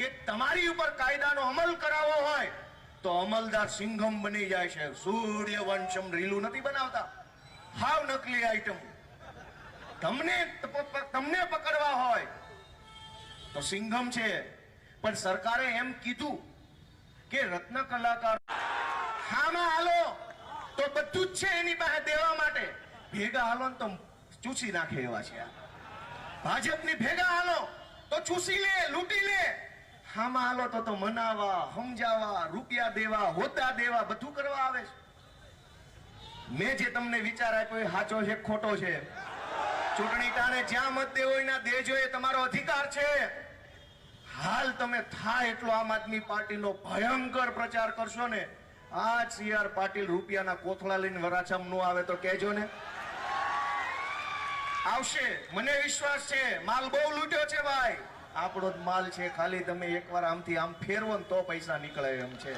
કે તમારી ઉપર કાયદાનો અમલ કરાવવો હોય તો અમલદાર સિંઘમ બની જાય છે. સૂર્યવંશમ રીલું નથી બનાવતા, હાવ નકલી આઈટમ. તમને પકડવા હોય તો સિંઘમ છે. પણ સરકારે એમ કીધું કે રત્ન કલાકાર હામાં હાલો તો બધું જ છે એની પાસે દેવા માટે. ભેગા હાલો ને તો ચૂસી નાખે એવા છે. ભાજપની ભેગા હાલો તો ચૂસી લે, લૂંટી લે. હામાં હાલો તો મનાવા, સમજાવવા, રૂપિયા દેવા, હોદ્દા દેવા, બધું કરવા આવે છે. મેં જે તમને વિચાર આપ્યો એ સાચો છે ખોટો છે? ચૂંટણી ટાણે જ્યાં મત દેવો એના દેજો, એ તમારો અધિકાર છે. હાલ તમે થાય એટલો આમ આદમી પાર્ટીનો ભયંકર પ્રચાર કરશો ને, આ CR પાટીલ રૂપિયાના કોથળા લઈને વરાછામ નો આવે તો કહેજો ને. આવશે, મને વિશ્વાસ છે. માલ બહુ લૂંટ્યો છે ભાઈ, આપણો જ માલ છે. ખાલી તમે એકવાર આમથી આમ ફેરવો ને તો પૈસા નીકળે એમ છે.